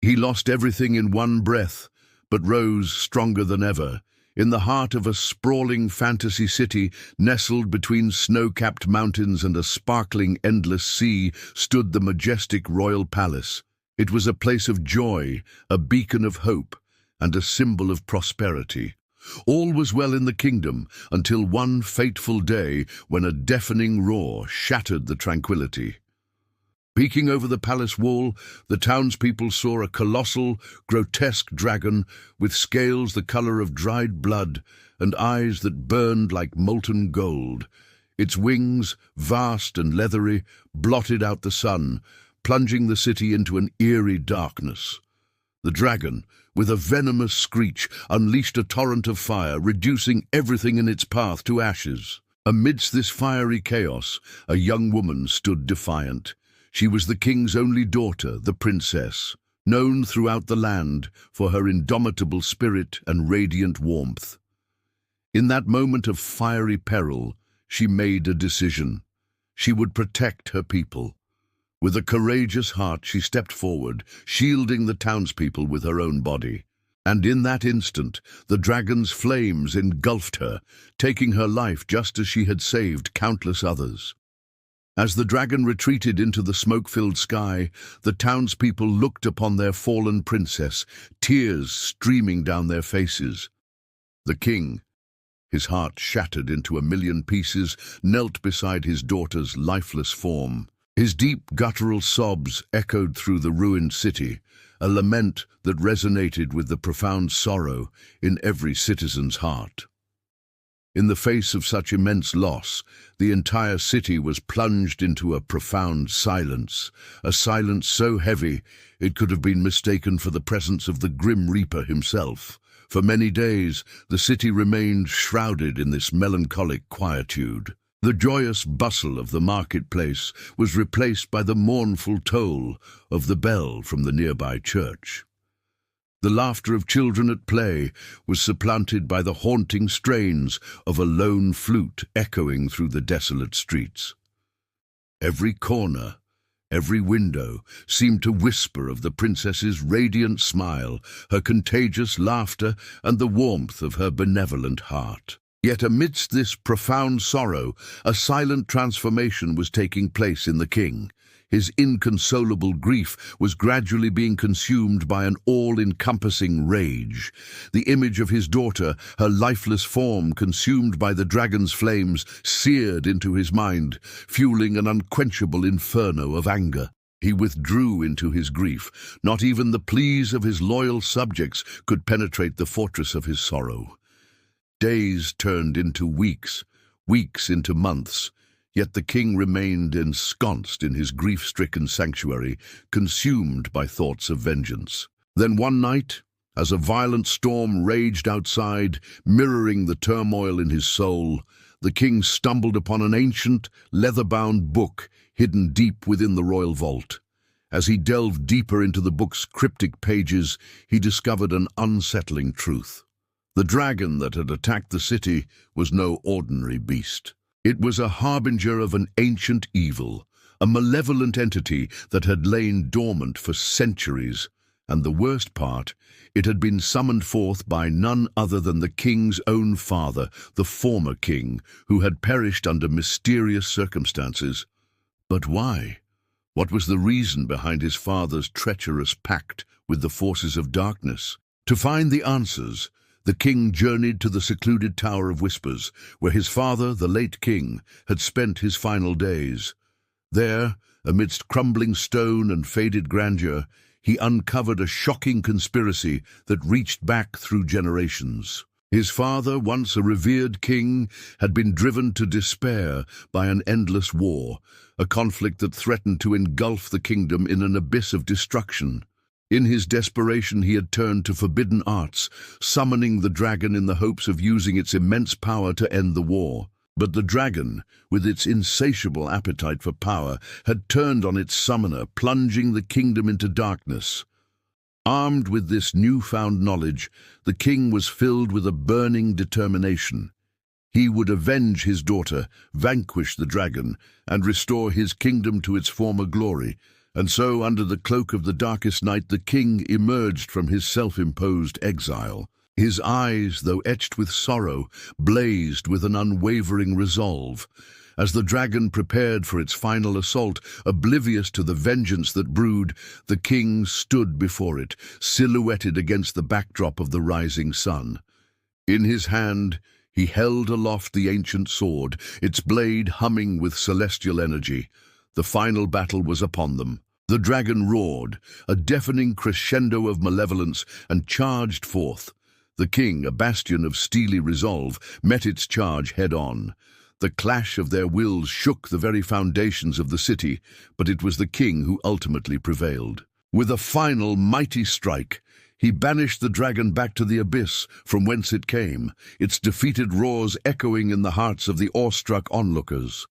He lost everything in one breath, but rose stronger than ever. In the heart of a sprawling fantasy city, nestled between snow-capped mountains and a sparkling, endless sea, stood the majestic royal palace. It was a place of joy, a beacon of hope, and a symbol of prosperity. All was well in the kingdom until one fateful day when a deafening roar shattered the tranquility. Peeking over the palace wall, the townspeople saw a colossal, grotesque dragon with scales the color of dried blood and eyes that burned like molten gold. Its wings, vast and leathery, blotted out the sun, plunging the city into an eerie darkness. The dragon, with a venomous screech, unleashed a torrent of fire, reducing everything in its path to ashes. Amidst this fiery chaos, a young woman stood defiant. She was the king's only daughter, the princess, known throughout the land for her indomitable spirit and radiant warmth. In that moment of fiery peril, she made a decision. She would protect her people. With a courageous heart, she stepped forward, shielding the townspeople with her own body. And in that instant, the dragon's flames engulfed her, taking her life just as she had saved countless others. As the dragon retreated into the smoke-filled sky, the townspeople looked upon their fallen princess, tears streaming down their faces. The king, his heart shattered into a million pieces, knelt beside his daughter's lifeless form. His deep guttural sobs echoed through the ruined city, a lament that resonated with the profound sorrow in every citizen's heart. In the face of such immense loss, the entire city was plunged into a profound silence, a silence so heavy it could have been mistaken for the presence of the Grim Reaper himself. For many days, the city remained shrouded in this melancholic quietude. The joyous bustle of the marketplace was replaced by the mournful toll of the bell from the nearby church. The laughter of children at play was supplanted by the haunting strains of a lone flute echoing through the desolate streets. Every corner, every window seemed to whisper of the princess's radiant smile, her contagious laughter, and the warmth of her benevolent heart. Yet amidst this profound sorrow, a silent transformation was taking place in the king. His inconsolable grief was gradually being consumed by an all-encompassing rage. The image of his daughter, her lifeless form consumed by the dragon's flames, seared into his mind, fueling an unquenchable inferno of anger. He withdrew into his grief. Not even the pleas of his loyal subjects could penetrate the fortress of his sorrow. Days turned into weeks, weeks into months. Yet the king remained ensconced in his grief-stricken sanctuary, consumed by thoughts of vengeance. Then one night, as a violent storm raged outside, mirroring the turmoil in his soul, the king stumbled upon an ancient, leather-bound book hidden deep within the royal vault. As he delved deeper into the book's cryptic pages, he discovered an unsettling truth. The dragon that had attacked the city was no ordinary beast. It was a harbinger of an ancient evil, a malevolent entity that had lain dormant for centuries, and the worst part, it had been summoned forth by none other than the king's own father, the former king, who had perished under mysterious circumstances. But why? What was the reason behind his father's treacherous pact with the forces of darkness? To find the answers, the king journeyed to the secluded Tower of Whispers, where his father, the late king, had spent his final days. There, amidst crumbling stone and faded grandeur, he uncovered a shocking conspiracy that reached back through generations. His father, once a revered king, had been driven to despair by an endless war, a conflict that threatened to engulf the kingdom in an abyss of destruction. In his desperation, he had turned to forbidden arts, summoning the dragon in the hopes of using its immense power to end the war. But the dragon, with its insatiable appetite for power, had turned on its summoner, plunging the kingdom into darkness. Armed with this newfound knowledge, the king was filled with a burning determination. He would avenge his daughter, vanquish the dragon, and restore his kingdom to its former glory, And so, under the cloak of the darkest night, the king emerged from his self-imposed exile. His eyes, though etched with sorrow, blazed with an unwavering resolve. As the dragon prepared for its final assault, oblivious to the vengeance that brewed, the king stood before it, silhouetted against the backdrop of the rising sun. In his hand, he held aloft the ancient sword, its blade humming with celestial energy. The final battle was upon them. The dragon roared, a deafening crescendo of malevolence, and charged forth. The king, a bastion of steely resolve, met its charge head-on. The clash of their wills shook the very foundations of the city, but it was the king who ultimately prevailed. With a final mighty strike, he banished the dragon back to the abyss from whence it came, its defeated roars echoing in the hearts of the awestruck onlookers.